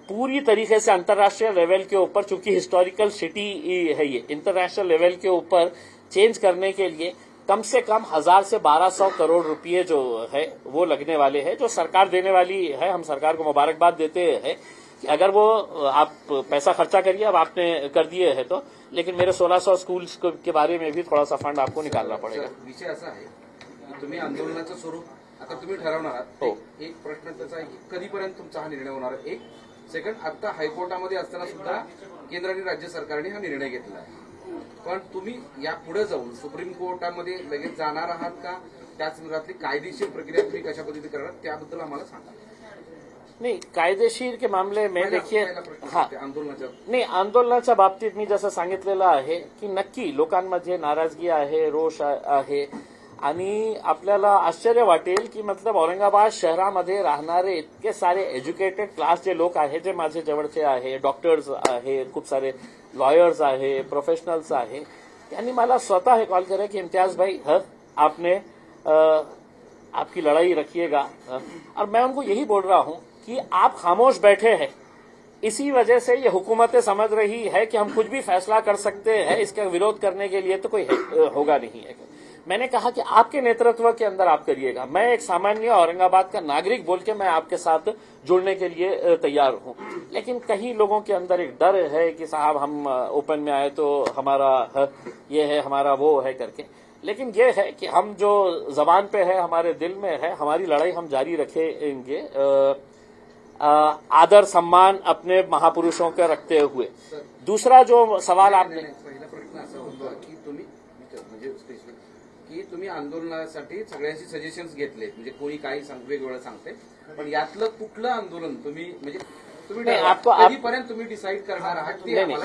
पूरी तरीके से अंतर्राष्ट्रीय लेवल के ऊपर, चूंकि हिस्टोरिकल सिटी है ये, इंटरनेशनल लेवल के ऊपर चेंज करने के लिए कम से कम 1000 से 1200 करोड़ रुपए जो है वो लगने वाले हैं, जो सरकार देने वाली है। हम सरकार को मुबारकबाद देते हैं कि अगर वो आप पैसा खर्चा करिए, अब आपने कर दिए है तो, लेकिन मेरे 1600 स्कूल्स के बारे में भी थोड़ा सा फंड आपको निकालना पड़ेगा। विषय असा आहे की तुम्ही आंदोलनाचं स्वरूप आता तुम्ही ठरवणार आहात। हो. एक प्रश्न त्याचा आहे की कधीपर्यंत तुमचा हा निर्णय होणार आहे? एक सेकंड, आता हायकोर्टामध्ये असताना सुद्धा केंद्र आणि राज्य सरकारने हा निर्णय घेतला आहे, पण तुम्ही या पुढे जाऊन सुप्रीम कोर्टामध्ये लगेच जाणार आहात का? त्या संदर्भातली कायदेशीर प्रक्रिया तुम्ही कशा पद्धतीने करणार त्याबद्दल आम्हाला सांगा। नहीं, कायदेशीर के मामले में देखिए, आंदोलनाच्या नाही, आंदोलनाच्या बाबतीत मी जसं सांगितलेलं आहे की नक्की लोकांमध्ये नाराजगी आहे, रोष आहे, आणि आपल्याला आश्चर्य वाटेल की मतलब औरंगाबाद शहरामध्ये राहणारे इतके सारे एज्युकेटेड क्लास जे लोक आहेत, जे माझे जवळचे आहे, डॉक्टर्स आहे, खूप सारे लॉयर्स आहे, प्रोफेशनल्स आहे, त्यांनी मला स्वतः कॉल करा की इम्तियाज भाई आपने आपकी लड़ाई रखिएगा। और मैं उनको यही बोल रहा हूं कि आप खामोश बैठे हैं, इसी वजह से ये हुकूमतें समझ रही है कि हम कुछ भी फैसला कर सकते हैं, इसका विरोध करने के लिए तो कोई होगा नहीं है। मैंने कहा कि आपके नेतृत्व के अंदर आप करिएगा, मैं एक सामान्य औरंगाबाद का नागरिक बोल के मैं आपके साथ जुड़ने के लिए तैयार हूं। लेकिन कई लोगों के अंदर एक डर है कि साहब हम ओपन में आए तो हमारा ये है, हमारा वो है करके। लेकिन ये है कि हम जो जबान पे है, हमारे दिल में है, हमारी लड़ाई हम जारी रखेंगे, आदर सम्मान अपने महापुरुषों का रखते हुए। दूसरा जो सवाल आपने, पहिला प्रश्न असा होता की तुम्ही म्हणजे की तुम्ही आंदोलनासाठी सगळ्यांशी सजेशन्स घेतले, म्हणजे कोणी काही वेगवेगळं सांगते, पण यातलं कुठलं आंदोलन तुम्ही म्हणजे तुम्ही कधीपर्यंत तुम्ही डिसाइड करणार आहात ते नहीं,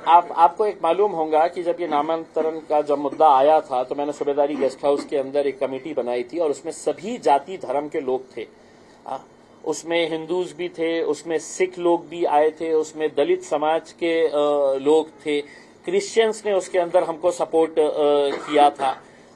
आपको एक मालूम होगा कि जब ये नामांतरण का जब मुद्दा आया था तो मैंने सूबेदारी गेस्ट हाउस के अंदर एक कमेटी बनाई थी और उसमें सभी जाति धर्म के लोग थे। उसमें हिंदूज भी थे, उसमें सिख लोग भी आए थे, उसमें दलित समाज के लोग थे, क्रिश्चियंस ने उसके अंदर हमको सपोर्ट किया था,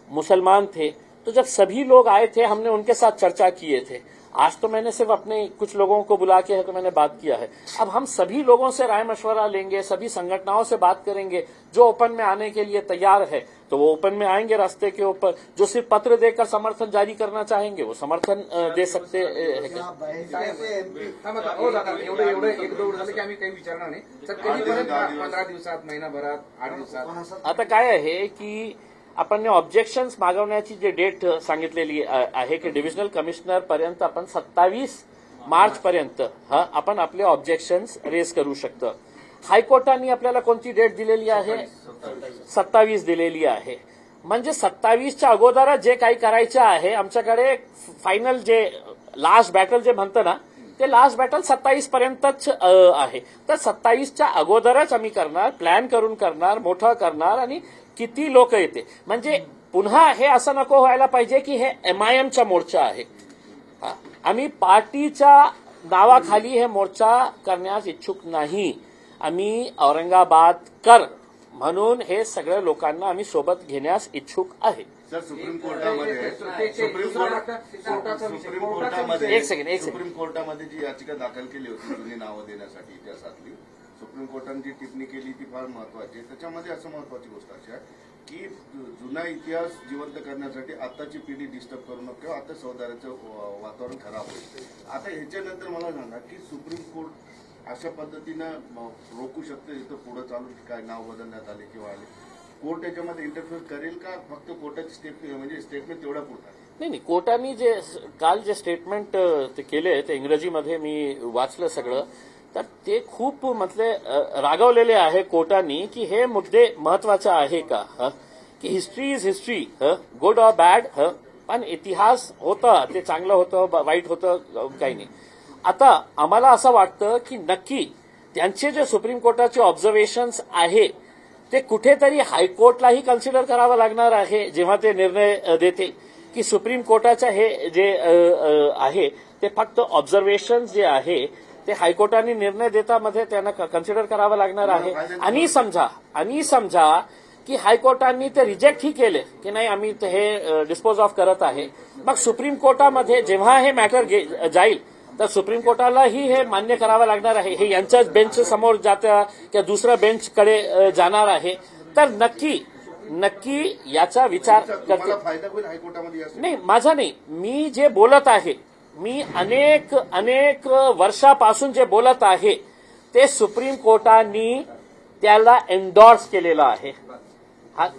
मुसलमान थे। तो जब सभी लोग आए थे हमने उनके साथ चर्चा किए थे। आज तो मैंने सिर्फ अपने कुछ लोगों को बुला के है तो मैंने बात किया है, अब हम सभी लोगों से राय मशवरा लेंगे, सभी संगठनों से बात करेंगे जो ओपन में आने के लिए तैयार है, तो वो ओपन में आएंगे रास्ते के ऊपर। जो सिर्फ पत्र देकर समर्थन जारी करना चाहेंगे वो समर्थन दे सकते हैं क्या? हो जातात एवढं एवढं एक दौड झालं की आम्ही काही विचारणार नाही सर कधीपर्यंत 15 दिवसात महिनाभरात 8 दिवसात आता काय आहे की आपण ऑब्जेक्शन्स मागवण्याची जे डेट सांगितलेली आहे की डिव्हिजनल कमिशनर पर्यंत आपण 27 मार्च पर्यंत आपण आपले ऑब्जेक्शन्स रेज करू शकतो। हायकोर्टाने आपल्याला कोणती डेट दिलेली आहे? 27 दिलेली आहे। म्हणजे 27च्या अगोदर जे काही करायचं आहे आमच्याकडे फायनल जे लास्ट बॅटल जे म्हणतं ना ते लास्ट बॅटल 27 पर्यंतच आहे। तर 27च्या अगोदरच आम्ही करणार, प्लॅन करून करणार, मोठं करणार आणि किती लोक येते। म्हणजे पुन्हा हे असं नको व्हायला पाहिजे की हे MIMचा मोर्चा आहे। आम्ही पार्टीच्या नावाखाली हे मोर्चा करण्यास इच्छुक नाही। आम्ही औरंगाबादकर म्हणून हे सगळ्या लोकांना आम्ही सोबत घेण्यास इच्छुक आहे। सर सुप्रीम कोर्टामध्ये एक सेकंड सुप्रीम कोर्टामध्ये जी याचिका दाखल केली होती जुनी नावं देण्यासाठी इतिहासातली सुप्रीम कोर्टाने जी टिप्पणी केली ती फार महत्वाची आहे। त्याच्यामध्ये असं महत्वाची गोष्ट अशी आहे की जुना इतिहास जिवंत करण्यासाठी आताची पिढी डिस्टर्ब करू नका किंवा आता सौदार्याचं वातावरण खराब होईल। आता ह्याच्यानंतर मला सांगा की सुप्रीम कोर्ट अशा पद्धतीनं रोखू शकते इथं पुढे चालून काय नाव बदलण्यात आले किंवा आले कोर्ट याच्यामध्ये इंटरफिअर करेल का फक्त कोर्टाची स्टेटमेंट तेवढा पुरता? नाही, कोर्टाने जे काल जे स्टेटमेंट ते केले ते इंग्रजीमध्ये मी वाचलं सगळं, तर ते खूप म्हटले रागवलेले आहे कोर्टाने की हे मुद्दे महत्वाचे आहे का की history is history, good or bad, पण इतिहास होता ते चांगलं होतं वाईट होतं काही नाही। आता आम्हाला असं वाटतं की नक्की त्यांचे जे सुप्रीम कोर्टाचे ऑब्झर्वेशन्स आहे ते कुठेतरी हायकोर्टलाही कन्सिडर करावं लागणार आहे जेव्हा ते निर्णय देते की सुप्रीम कोर्टाचं हे जे आहे ते फक्त ऑब्झर्वेशन्स जे आहे ते हायकोर्टाने निर्णय देतामध्ये त्यांना कन्सिडर करावं लागणार आहे। आणि समजा की हायकोर्टाने ते रिजेक्टही केले की नाही आम्ही हे डिस्पोज ऑफ करत आहे, मग सुप्रीम कोर्टामध्ये जेव्हा हे मॅटर जाईल तर सुप्रीम कोर्टालाही हे मान्य करावं लागणार आहे। हे यांच्याच बेंच समोर जातं किंवा दुसऱ्या बेंचकडे जाणार आहे, तर नक्की याचा विचार करते। फायदा होईल हायकोर्टामध्ये? नाही, माझा नाही, मी जे बोलत आहे मी अनेक वर्षापासून जे बोलत आहे ते सुप्रीम कोर्टाने त्याला एन्डॉर्स केलेलं आहे।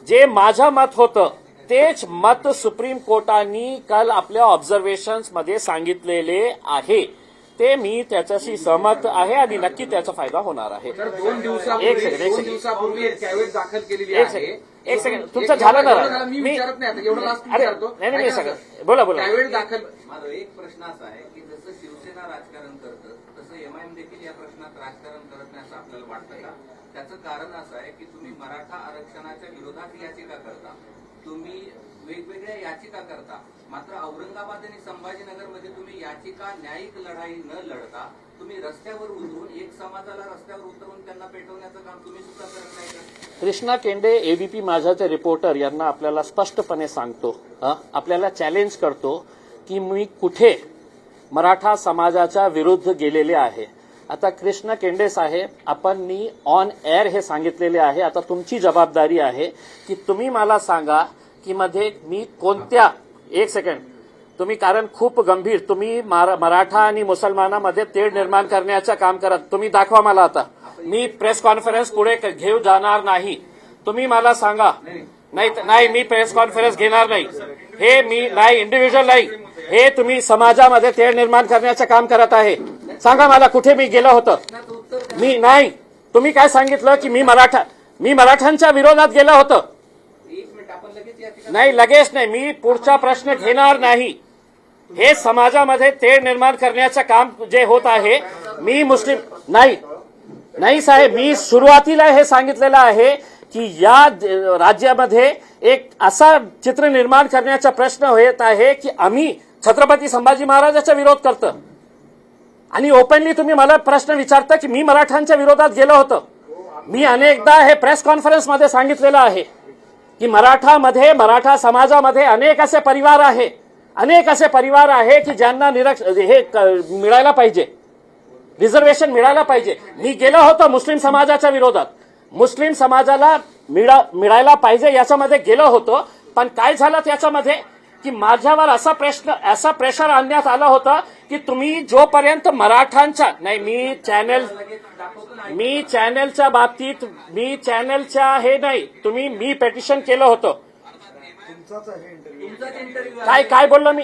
जे माझं मत होतं तेच मत सुप्रीम कोर्टाने काल आपल्या ऑब्झर्वेशन्स मध्ये सांगितलेले आहे, ते मी त्याच्याशी सहमत आहे आणि नक्की त्याचा फायदा होणार आहे। तर 2 दिवसापूर्वी कॅवेट दाखल केलेली आहे। एक सेकंड, तुमचं झालं ना? मी विचारत नाही आता एवढं लास्ट अरे विचारतो। नाही सगळं बोला कॅवेट दाखल माझा एक प्रश्न असा आहे की जसं शिवसेना राजकारण करतं तसं MIM देखील या प्रश्नात राजकारण करत नाही असं आपल्याला वाटतं का? त्याचं कारण असं आहे की तुम्ही मराठा आरक्षणाच्या विरोधात याचिका करता, तुम्ही वेगवेगळ्या याचिका करता, मात्र औरंगाबाद आणि संभाजीनगरमध्ये तुम्ही याचिका न्यायिक लढाई न लढता तुम्ही रस्त्यावर उतरून एक समाजाला रस्त्यावर उतरून त्यांना पेटवण्याचं काम तुम्ही सुद्धा करत नाही का? कृष्णा केंडे एबीपी माझाचे रिपोर्टर यांना आपल्याला स्पष्टपणे सांगतो, आपल्याला चॅलेंज करतो की मी कुठे मराठा समाजाच्या विरुद्ध गेलेले आहे। आता कृष्णा केंडे साहेब आपण ऑन एअर हे सांगितलेले आहे, आता तुमची जबाबदारी आहे की तुम्ही मला सांगा की मध्ये मी कोणत्या, एक सेकंड, तुम्ही कारण खूप गंभीर, तुम्ही मराठा आणि मुसलमानामध्ये तेढ निर्माण करण्याचं काम करत, तुम्ही दाखवा मला। आता मी प्रेस कॉन्फरन्स पुढे घेऊ जाणार नाही, तुम्ही मला सांगा। नाही, मी प्रेस कॉन्फरन्स घेणार नाही, हे मी नाही, इंडिव्हिज्युअल नाही, हे तुम्ही समाजामध्ये तेढ निर्माण करण्याचं काम करत आहे। सांगा मला कुठे मी गेलो होतो? मी नाही, तुम्ही काय सांगितलं की मी मराठ्यांच्या विरोधात गेलो होतो? नाही, लगेच नाही, मी पुढचा प्रश्न घेणार नाही। हे समाजामध्ये तेढ निर्माण करण्याचं काम जे होत आहे, मी मुस्लिम नाही साहेब, मी सुरुवातीला हे सांगितलेलं आहे की या राज्यामध्ये एक असा चित्र निर्माण करण्याचा प्रश्न होत आहे की आम्ही छत्रपती संभाजी महाराजांचा विरोध करतो आणि ओपनली तुम्ही मला प्रश्न विचारता की मी मराठ्यांच्या विरोधात गेलो होतो। मी अनेकदा हे प्रेस कॉन्फरन्समध्ये सांगितलेलं आहे की मराठा समाजामध्ये अनेक असे परिवार आहे की ज्यांना हे मिळायला पाहिजे, रिझर्वेशन मिळायला पाहिजे। मी गेलो होतो मुस्लिम समाजाच्या विरोधात, मुस्लिम समाजाला मिळायला पाहिजे याच्यामध्ये गेलो होतो. पण काय झालं त्याच्यामध्ये की माझ्यावर असा प्रेशर आणण्यात आलं होतं की तुम्ही जोपर्यंत मराठांच्या नाही मी चॅनलच्या बाबतीत मी चॅनलच्या हे नाही मी पेटिशन केलं होतं. काय बोललो मी?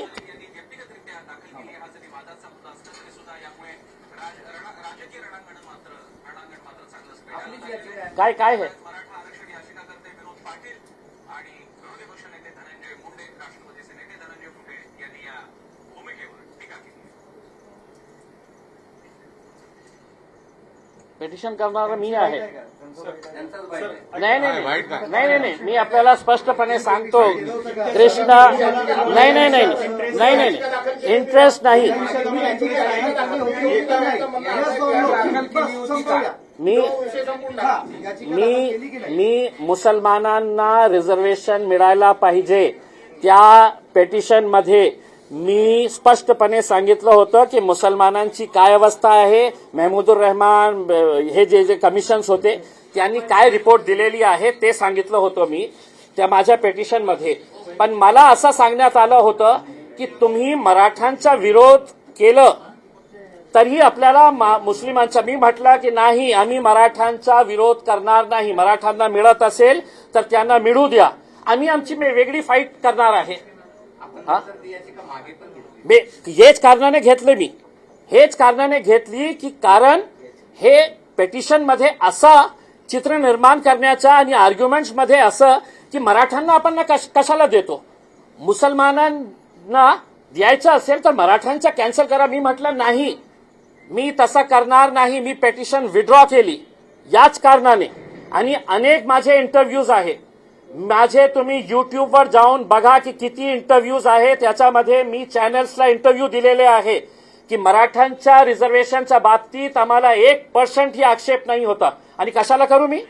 काय है पेटिशन करणारा मी आहे. नाही मी आपल्याला स्पष्टपणे सांगतो कृष्णा नाही इंटरेस्ट नाही. मी मुसलमानांना रिझर्वेशन मिळायला पाहिजे त्या पेटिशनमध्ये मी स्पष्टपणे सांगितलं होतं की मुसलमानांची काय अवस्था आहे. महमूदुर रहमान हे जे कमिशन्स होते त्यांनी काय रिपोर्ट दिलेली आहे ते सांगितलं होतं मी त्या माझ्या पेटिशनमध्ये. पण मला असं सांगण्यात आलं होतं की तुम्ही मराठ्यांचा विरोध केलं तरीही आपल्याला मुस्लिमांचा. मी म्हटलं की नाही, आम्ही मराठ्यांचा विरोध करणार नाही. मराठ्यांना मिळत असेल तर त्यांना मिळू द्या, आम्ही आमची वेगळी फाईट करणार आहे. हेच कारणाने घेतली की कारण हे पेटिशनमध्ये असं चित्र निर्माण करण्याचा आणि आर्ग्युमेंट्समध्ये असं की मराठ्यांना आपण कशाला देतो, मुसलमानांना द्यायचं असेल तर मराठ्यांचा कॅन्सल करा. मी म्हटलं नाही, मी तसं करणार नाही. मी पेटिशन विड्रॉ केली याच कारणाने. आणि अनेक माझे इंटरव्ह्यूज आहे, तुम्ही युट्यूबवर जाऊन बघा की किती इंटरव्ह्यूज आहे. त्याच्यामध्ये मी चॅनल्सला इंटरव्ह्यू दिलेले आहे की मराठ्यांच्या रिझर्वेशनच्या बाबतीत आम्हाला 1% ही आक्षेप नाही होता. आणि कशाला करू मी?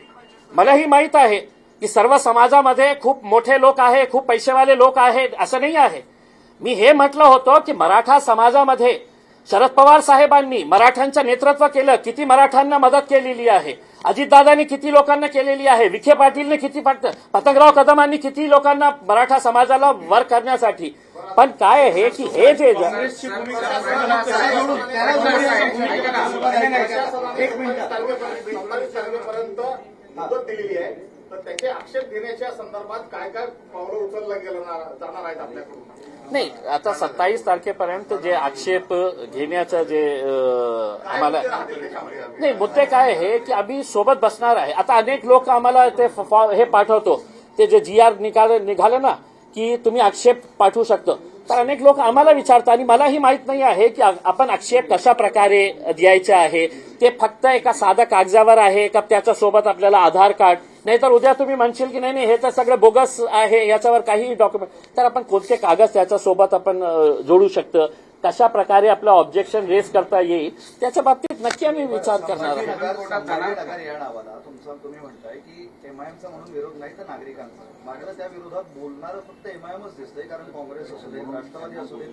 मलाही माहित आहे की सर्व समाजामध्ये खूप मोठे लोक आहे, खूप पैसेवाले लोक आहेत, असं नाही आहे. मी हे म्हटलं होतं की मराठा समाजामध्ये शरद पवार साहेबांनी मराठ्यांचं नेतृत्व केलं, किती मराठ्यांना मदत केलेली आहे. अजितदादांनी किती लोकांना केलेली आहे. विखे पाटीलने किती, पतंगराव कदमांनी किती लोकांना मराठा समाजाला वर करण्यासाठी. पण काय आहे की हे जे मुदत दिलेली आहे तर त्याचे आक्षेप घेण्याच्या संदर्भात काय काय पावलं उचललं जाणार आहेत आपल्याकडून? नाही, आता 27 तारखेपर्यंत जे आक्षेप घेण्याचं जे आम्हाला नाही, मुद्दे काय आहे की आम्ही सोबत बसणार आहे. आता अनेक लोक आम्हाला ते हे पाठवतो, ते जे GR निघालं ना की तुम्ही आक्षेप पाठवू शकतो, तर अनेक लोक आम्हाला विचारतात आणि मलाही माहित नाही आहे की आपण आक्षेप कशा प्रकारे द्यायचे आहे. ते फक्त एका साध्या कागदावर आहे का त्याच्यासोबत आपल्याला आधार कार्ड, नाहीतर उद्या तुम्ही म्हणशील की नाही हे तर सगळं बोगस आहे, याच्यावर काही डॉक्युमेंट, तर आपण कोणते कागद त्याच्यासोबत आपण जोडू शकतो, कशा प्रकारे आपलं ऑब्जेक्शन रेज करता येईल त्याच्या बाबतीत नक्की आम्ही विचार करणार आहोत. या नावाला तुम्ही म्हणताय की एमआयएमचा म्हणून विरोध नाही तर नागरिकांचा. मात्र त्या विरोधात बोलणारं फक्त एमआयएमच दिसतंय, कारण काँग्रेस असू दे, राष्ट्रवादी असू दे,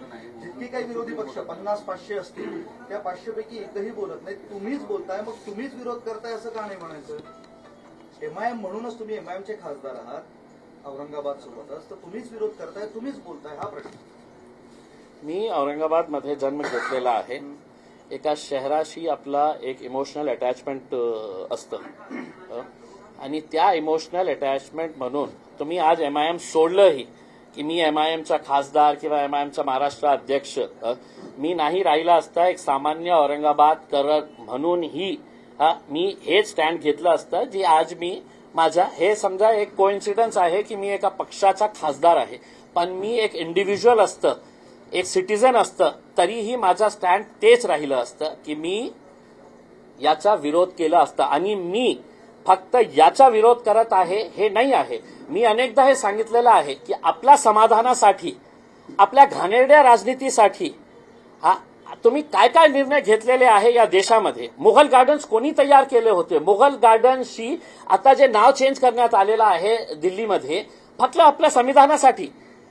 जितकी काही विरोधी पक्ष 50-500 असतील त्या 500 पैकी एकही बोलत नाही. तुम्हीच बोलताय, मग तुम्हीच विरोध करताय असं का नाही म्हणायचं? एमआयएम म्हणूनच तुम्ही एमआयएमचे खासदार आहात औरंगाबाद सोबतच, तर तुम्हीच विरोध करताय, तुम्हीच बोलताय, हा प्रश्न. मी औरंगाबादमध्ये जन्म घेतलेला आहे. एका शहराशी आपला एक इमोशनल अटॅचमेंट असतं आणि त्या इमोशनल अटॅचमेंट म्हणून तुम्ही आज एमआयएम सोडलंही की मी एमआयएमचा खासदार किंवा एमआयएमचा महाराष्ट्र अध्यक्ष मी नाही राहिला असता, एक सामान्य औरंगाबादकर म्हणूनही मी हेच स्टँड घेतलं असतं जे आज मी माझ्या. हे समजा एक कोइन्सिडन्स आहे की मी एका पक्षाचा खासदार आहे, पण मी एक इंडिव्हिज्युअल असतं, एक सिटीजन असतं, तरीही माझा स्टँड तेच राहिलं असतं की मी याचा विरोध केला असता. आणि मी फक्त याचा विरोध करत आहे हे नाही आहे. मी अनेकदा हे सांगितलेलं आहे की आपल्या समाधानासाठी, आपल्या घाणेरड्या राजनीतीसाठी तुम्ही काय काय निर्णय घेतलेले आहे या देशामध्ये. मुघल गार्डन्स कोणी तयार केले होते? मुघल गार्डन्सशी आता जे नाव चेंज करण्यात आलेलं आहे दिल्लीमध्ये, फक्त आपल्या संविधानासाठी.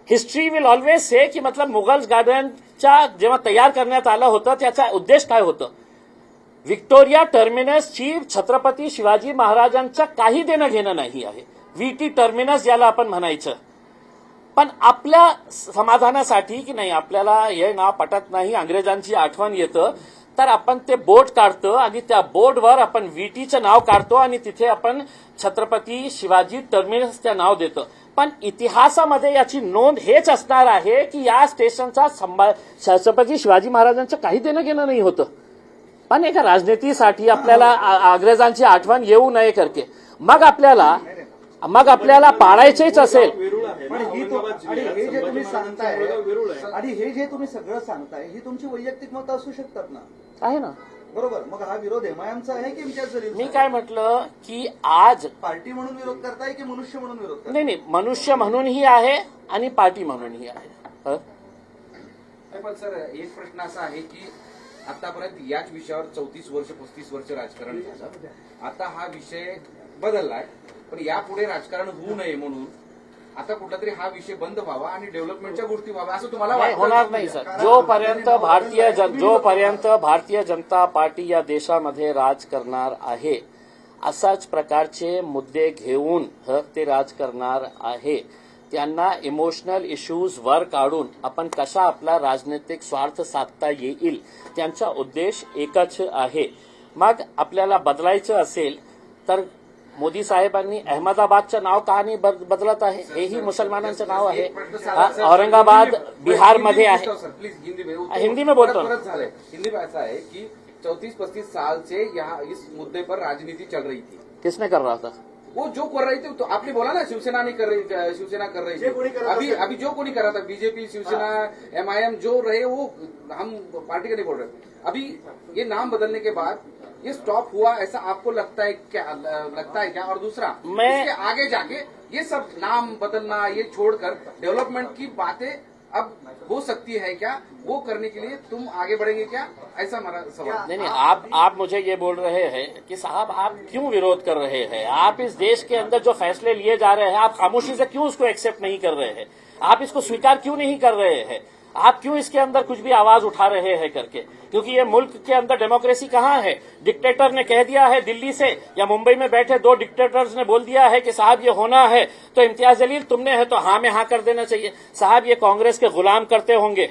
हिस्ट्री विल ऑलवेज से की मतलब मुघल गार्डनच्या जेव्हा तयार करण्यात आलं होतं त्याचा उद्देश काय होतं? व्हिक्टोरिया टर्मिनसची छत्रपती शिवाजी महाराजांचं काही देणं घेणं नाही आहे. VT टर्मिनस याला आपण म्हणायचं. पण आपल्या समाधानासाठी की नाही आपल्याला हे नाव पटत नाही, अंग्रेजांची आठवण येतं, तर आपण ते बोर्ड काढतो आणि त्या बोर्डवर आपण VTचं नाव काढतो आणि तिथे आपण छत्रपती शिवाजी टर्मिनस त्या नाव देतो. पण इतिहासामध्ये याची नोंद हेच असणार आहे की या स्टेशनचा छत्रपती शिवाजी महाराजांचं काही देणं घेणं नाही होतं. पण एका राजनीतीसाठी आपल्याला अंग्रेजांची आठवण येऊ नये करके मग आपल्याला पाडायचेच असेल. पण हे जे तुम्ही सांगताय आणि हे जे तुम्ही सगळं सांगताय ही तुमची वैयक्तिक मतं असू शकतात ना, आहे ना, बरोबर. मग हा विरोध एमआयएमचा आहे की इम्तियाज जलीलचा? मी काय म्हटलं की आज पार्टी म्हणून विरोध करताय की मनुष्य म्हणून विरोध करताय? नाही, मनुष्य म्हणूनही आहे आणि पार्टी म्हणूनही आहे. पण सर एक प्रश्न असा आहे की आतापर्यंत याच विषयावर 34 वर्ष 35 वर्ष राजकारण झालं. आता हा विषय बदललाय, पण यापुढे राजकारण होऊ नये म्हणून आता कुठलातरी हा विषय बंद व्हावा आणि डेव्हलपमेंटच्या गोष्टी व्हाव्या असं तुम्हाला नाही, वाटतं? होणार नाही सर. जोपर्यंत भारतीय जनता पार्टी या देशामध्ये राज करणार आहे, असाच प्रकारचे मुद्दे घेऊन ते राज करणार आहे. त्यांना इमोशनल इश्यूज वर काढून आपण कसा आपला राजनैतिक स्वार्थ साधता येईल, त्यांचा उद्देश एकच आहे. मग आपल्याला बदलायचं असेल तर मोदी साहेबांनी अहमदाबादचं नाव का नाही बदलत आहे? हेही मुसलमानांचं नाव आहे. औरंगाबाद बिहारमध्ये आहे. प्लीज हिंदी में बोलतो ना. झालंय हिंदी में ऐसा है कि 34-35 साल से यहाँ इस मुद्दे पर राजनीति चल रही थी. किसने कर रहा था? वो जो कर रही थी तो आपने बोला ना शिवसेना नहीं कर रही, शिवसेना कर रही थी. अभी जो कोई कर रहा था, बीजेपी, शिवसेना, MIM जो रहे वो हम पार्टी का नहीं बोल रहे. अभी ये नाम बदलने के बाद ये स्टॉप हुआ ऐसा आपको लगता है क्या? और दूसरा इसके आगे जाके ये सब नाम बदलना ये छोड़कर डेवलपमेंट की बातें अब हो सकती है क्या? वो करने के लिए तुम आगे बढ़ेंगे क्या? ऐसा हमारा सवाल. नहीं, आप मुझे ये बोल रहे हैं कि साहब आप क्यों विरोध कर रहे हैं? आप इस देश के अंदर जो फैसले लिए जा रहे हैं आप खामोशी से क्यों उसको एक्सेप्ट नहीं कर रहे हैं? आप इसको स्वीकार क्यों नहीं कर रहे हैं? आप क्यों इसके अंदर कुछ भी आवाज उठा रहे हैं करके? क्योंकि ये मुल्क के अंदर डेमोक्रेसी कहाँ है? डिक्टेटर ने कह दिया है दिल्ली से या मुंबई में बैठे 2 डिक्टेटर्स ने बोल दिया है कि साहब ये होना है, तो इम्तियाज जलील तुमने है तो हाँ में हाँ कर देना चाहिए. साहब ये कांग्रेस के गुलाम करते होंगे,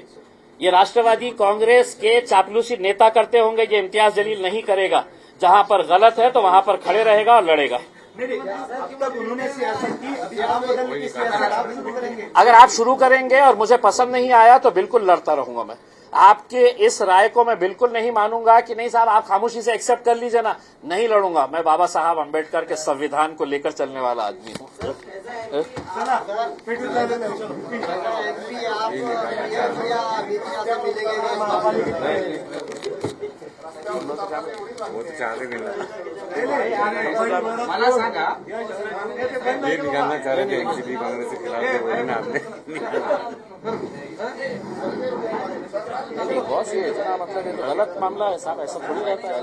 ये राष्ट्रवादी कांग्रेस के चापलूसी नेता करते होंगे, ये इम्तियाज जलील नहीं करेगा. जहां पर गलत है तो वहां पर खड़े रहेगा और लड़ेगा. अब तक उन्होंने सियासत की, अब नाम बदलने की सियासत आप शुरू करेंगे? अगर आप शुरू करेंगे और मुझे पसंद नहीं आया तो बिल्कुल लड़ता रहूंगा मैं. आपके इस राय को मैं बिल्कुल नहीं मानूंगा कि नहीं साहब आप खामोशी से एक्सेप्ट कर लीजिए ना. नहीं लड़ूंगा. मैं बाबा साहब अम्बेडकर के संविधान को लेकर चलने वाला आदमी हूँ. मला सांगा ये निकालना चाह रहे थे एनसीपी कांग्रेस के खिलाफ तो वही ना आपने बॉस ये इतना मतलब ये तो गलत मामला है साहब, ऐसा थोड़ी रहता है.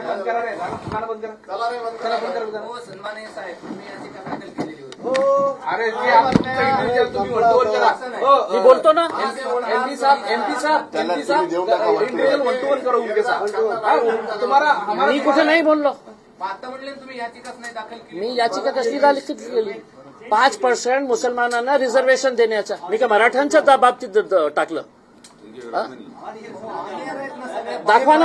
बंद करा रे, दुकान बंद करा. चला बंद करा. हो सन्माननीय साहेब, तुम्ही याचिका दाखल केलेली होती. अरे ते आपण तुम्ही वन टू वन मी बोलतो ना. एमपी साहब इंडिविजुअल वन टू वन करो उनके साथ. तुम्हारा हमारा मी कुठे नाही बोललो. आता म्हणले तुम्ही याचिकाच नाही दाखल केली. मी याचिका कसली दाखल केली? 5% मुसलमानांना रिझर्वेशन देण्याचा. मी का मराठ्यांच्या बाबतीत टाकलं? दाखवा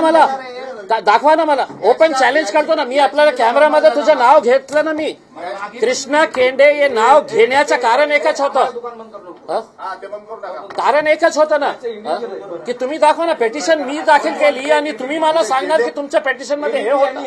ना मला. ओपन चॅलेंज करतो ना मी. आपल्याला कॅमेरामध्ये तुझं नाव घेतलं ना मी. कृष्णा केंडे हे नाव घेण्याचं कारण एकच होतं. कारण एकच होतं ना की तुम्ही दाखवा ना. पेटिशन मी दाखल केली आणि तुम्ही मला सांगणार की तुमच्या पेटिशन मध्ये हे होतं.